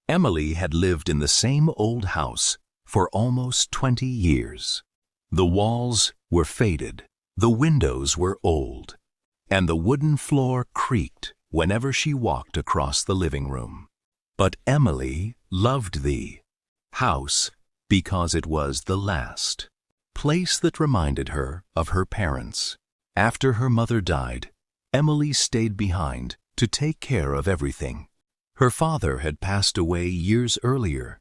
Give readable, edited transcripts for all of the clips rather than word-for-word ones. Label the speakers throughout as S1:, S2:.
S1: Emily had lived in the same old house for almost 20 years. The walls were faded, the windows were old, and the wooden floor creaked whenever she walked across the living room. But Emily loved the house because it was the last place that reminded her of her parents. After her mother died, Emily stayed behind to take care of everything. Her father had passed away years earlier,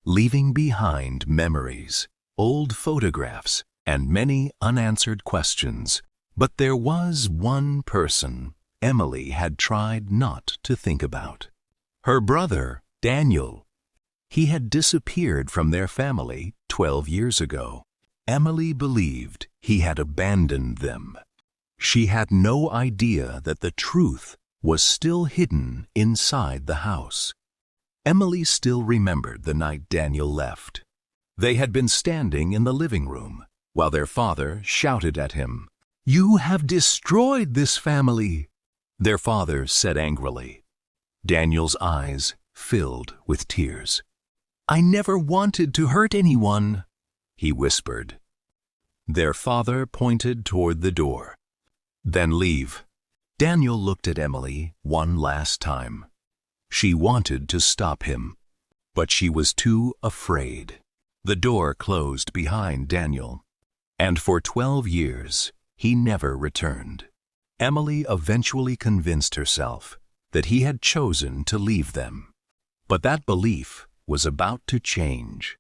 S1: leaving behind memories, old photographs, and many unanswered questions. But there was one person Emily had tried not to think about. Her brother, Daniel. He had disappeared from their family 12 years ago. Emily believed he had abandoned them. She had no idea that the truth was still hidden inside the house. Emily still remembered the night Daniel left. They had been standing in the living room while their father shouted at him, "You have destroyed this family," their father said angrily. Daniel's eyes filled with tears. "I never wanted to hurt anyone," he whispered. Their father pointed toward the door. "Then leave." Daniel looked at Emily one last time. She wanted to stop him, but she was too afraid. The door closed behind Daniel, and for 12 years he never returned. Emily eventually convinced herself that he had chosen to leave them. But that belief was about to change.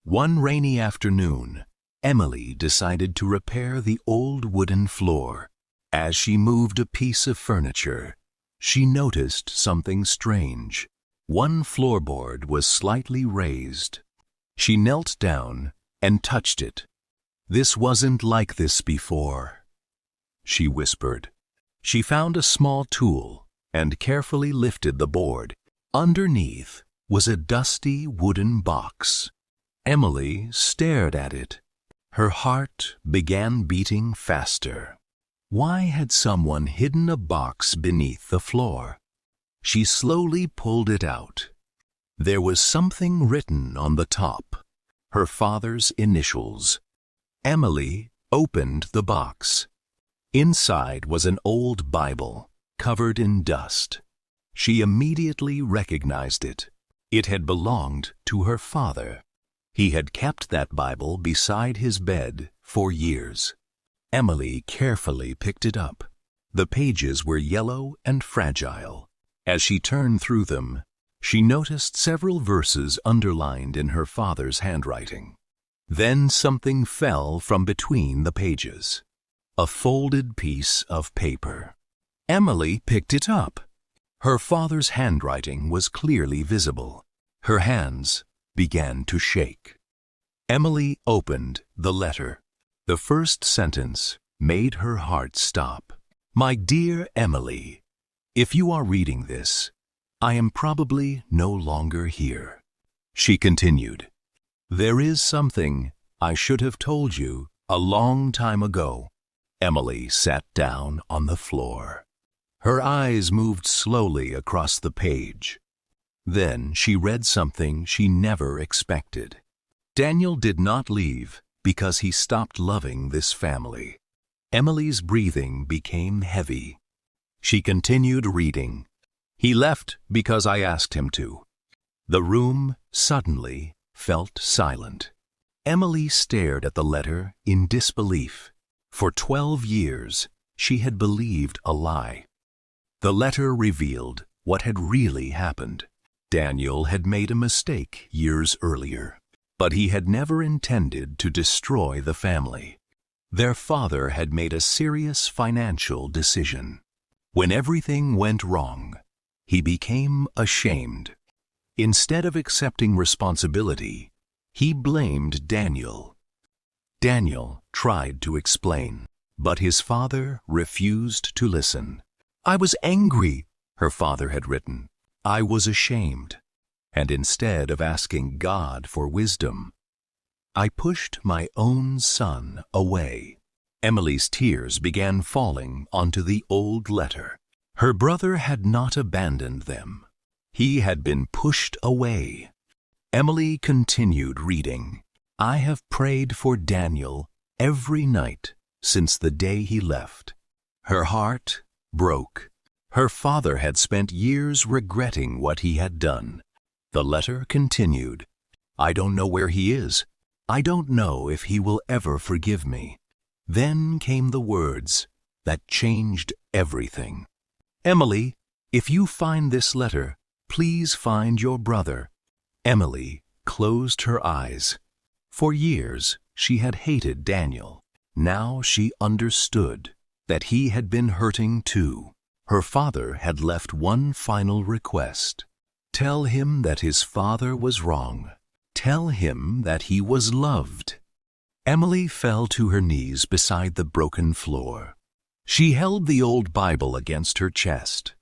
S1: One rainy afternoon, Emily decided to repair the old wooden floor. As she moved a piece of furniture, she noticed something strange. One floorboard was slightly raised. She knelt down and touched it. "This wasn't like this before," she whispered. She found a small tool and carefully lifted the board. Underneath was a dusty wooden box. Emily stared at it. Her heart began beating faster. Why had someone hidden a box beneath the floor? She slowly pulled it out. There was something written on the top, her father's initials. Emily opened the box. Inside was an old Bible, covered in dust. She immediately recognized it. It had belonged to her father. He had kept that Bible beside his bed for years. Emily carefully picked it up. The pages were yellow and fragile. As she turned through them, she noticed several verses underlined in her father's handwriting. Then something fell from between the pages. A folded piece of paper. Emily picked it up. Her father's handwriting was clearly visible. Her hands began to shake. Emily opened the letter. The first sentence made her heart stop. "My dear Emily, if you are reading this, I am probably no longer here." She continued, "There is something I should have told you a long time ago." Emily sat down on the floor. Her eyes moved slowly across the page. Then she read something she never expected. Daniel did not leave because he stopped loving this family. Emily's breathing became heavy. She continued reading. "He left because I asked him to." The room suddenly felt silent. Emily stared at the letter in disbelief. For 12 years, she had believed a lie. The letter revealed what had really happened. Daniel had made a mistake years earlier, but he had never intended to destroy the family. Their father had made a serious financial decision. When everything went wrong, he became ashamed. Instead of accepting responsibility, he blamed Daniel. Daniel tried to explain, but his father refused to listen. "I was angry," her father had written. "I was ashamed, and instead of asking God for wisdom, I pushed my own son away." Emily's tears began falling onto the old letter. Her brother had not abandoned them. He had been pushed away. Emily continued reading. I have prayed for Daniel every night since the day he left. Her heart broke. Her father had spent years regretting what he had done. The letter continued. I don't know where he is. I don't know if he will ever forgive me. Then came the words that changed everything. Emily, if you find this letter, please find your brother. Emily closed her eyes. For years, she had hated Daniel. Now she understood that he had been hurting too. Her father had left one final request. Tell him that his father was wrong. Tell him that he was loved. Emily fell to her knees beside the broken floor. She held the old Bible against her chest.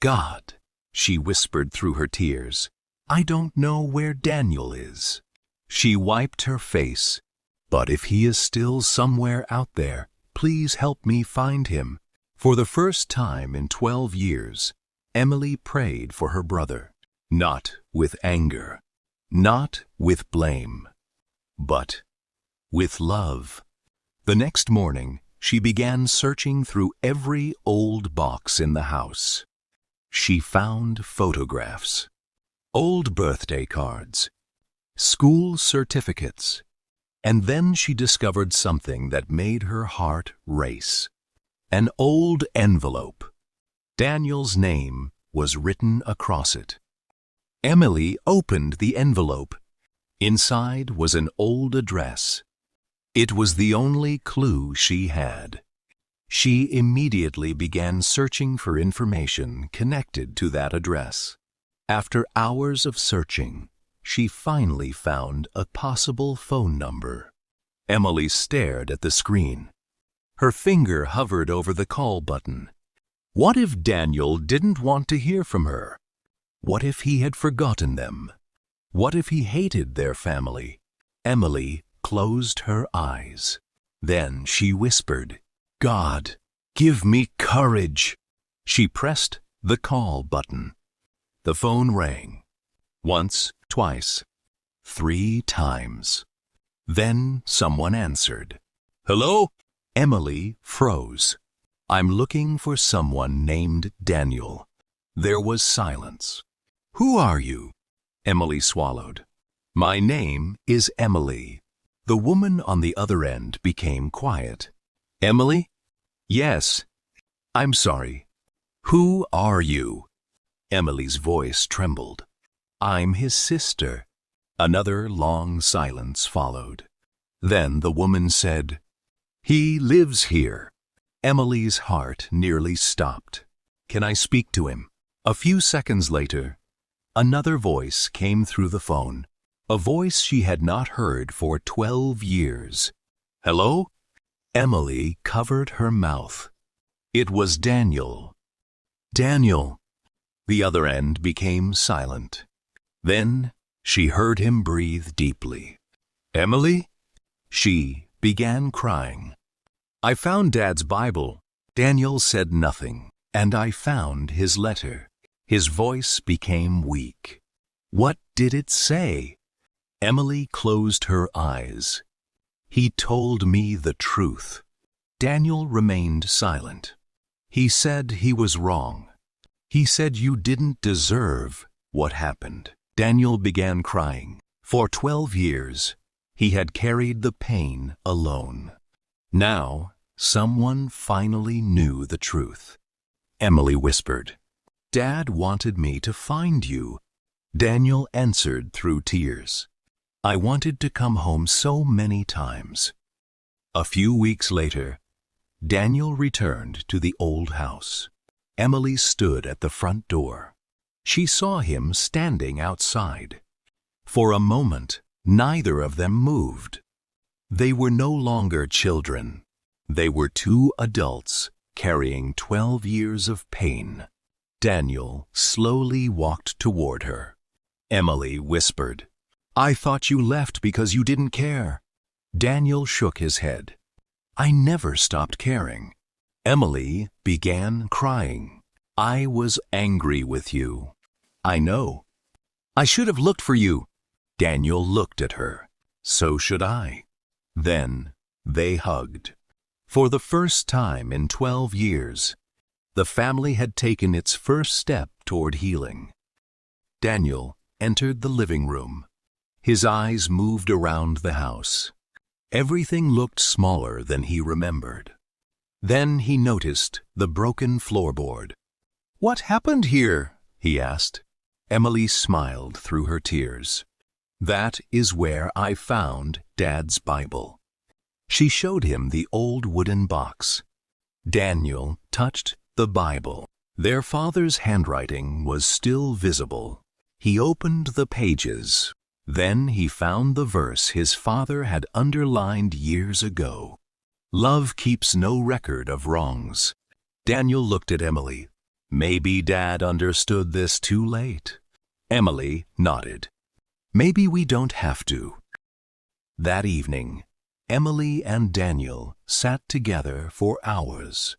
S1: God, she whispered through her tears, I don't know where Daniel is. She wiped her face. But if he is still somewhere out there, please help me find him. For the first time in 12 years, Emily prayed for her brother, not with anger, not with blame, but with love. The next morning, she began searching through every old box in the house. She found photographs, old birthday cards, school certificates, and then she discovered something that made her heart race. An old envelope. Daniel's name was written across it. Emily opened the envelope. Inside was an old address. It was the only clue she had. She immediately began searching for information connected to that address. After hours of searching, she finally found a possible phone number. Emily stared at the screen. Her finger hovered over the call button. What if Daniel didn't want to hear from her? What if he had forgotten them? What if he hated their family? Emily closed her eyes. Then she whispered, God, give me courage. She pressed the call button. The phone rang. Once, twice, 3 times. Then someone answered. Hello? Emily froze. I'm looking for someone named Daniel. There was silence. Who are you? Emily swallowed. My name is Emily. The woman on the other end became quiet. Emily? Yes. I'm sorry. Who are you? Emily's voice trembled. I'm his sister. Another long silence followed. Then the woman said, He lives here. Emily's heart nearly stopped. Can I speak to him? A few seconds later, another voice came through the phone, a voice she had not heard for 12 years. Hello? Emily covered her mouth. It was Daniel. Daniel. The other end became silent. Then she heard him breathe deeply. Emily? She began crying. I found Dad's Bible. Daniel said nothing, and I found his letter. His voice became weak. What did it say? Emily closed her eyes. He told me the truth. Daniel remained silent. He said he was wrong. He said you didn't deserve what happened. Daniel began crying. For 12 years, he had carried the pain alone. Now, someone finally knew the truth. Emily whispered, Dad wanted me to find you. Daniel answered through tears. I wanted to come home so many times. A few weeks later, Daniel returned to the old house. Emily stood at the front door. She saw him standing outside. For a moment, neither of them moved. They were no longer children. They were 2 adults carrying 12 years of pain. Daniel slowly walked toward her. Emily whispered, I thought you left because you didn't care. Daniel shook his head. I never stopped caring. Emily began crying. I was angry with you. I know. I should have looked for you. Daniel looked at her. So should I. Then they hugged. For the first time in 12 years, the family had taken its first step toward healing. Daniel entered the living room. His eyes moved around the house. Everything looked smaller than he remembered. Then he noticed the broken floorboard. "What happened here?" he asked. Emily smiled through her tears. "That is where I found Dad's Bible." She showed him the old wooden box. Daniel touched the Bible. Their father's handwriting was still visible. He opened the pages. Then he found the verse his father had underlined years ago. Love keeps no record of wrongs. Daniel looked at Emily. Maybe Dad understood this too late. Emily nodded. Maybe we don't have to. That evening, Emily and Daniel sat together for hours.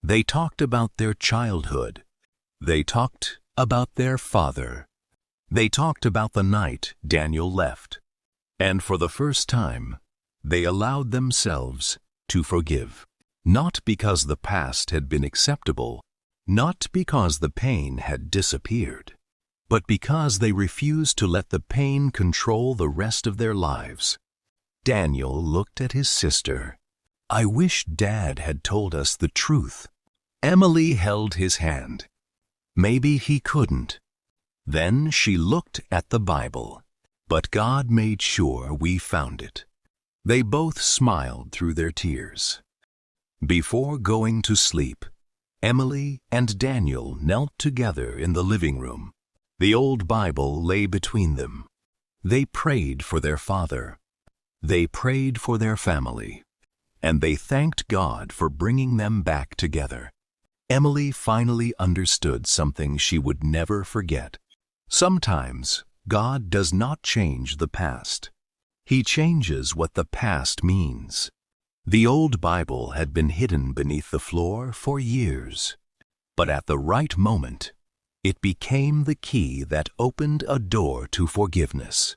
S1: They talked about their childhood. They talked about their father. They talked about the night Daniel left. And for the first time, they allowed themselves to forgive. Not because the past had been acceptable, not because the pain had disappeared, but because they refused to let the pain control the rest of their lives. Daniel looked at his sister. "I wish Dad had told us the truth." Emily held his hand. Maybe he couldn't. Then she looked at the Bible, but God made sure we found it. They both smiled through their tears. Before going to sleep, Emily and Daniel knelt together in the living room. The old Bible lay between them. They prayed for their father. They prayed for their family. And they thanked God for bringing them back together. Emily finally understood something she would never forget. Sometimes God does not change the past. He changes what the past means. The old Bible had been hidden beneath the floor for years, but at the right moment, it became the key that opened a door to forgiveness.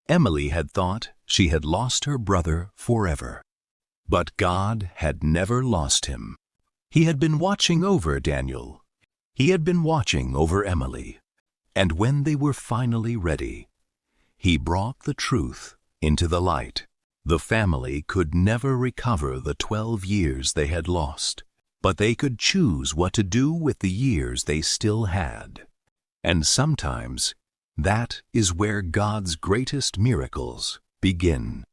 S1: Emily had thought she had lost her brother forever, but God had never lost him. He had been watching over Daniel. He had been watching over Emily. And when they were finally ready, he brought the truth into the light. The family could never recover the 12 years they had lost, but they could choose what to do with the years they still had. And sometimes that is where God's greatest miracles begin.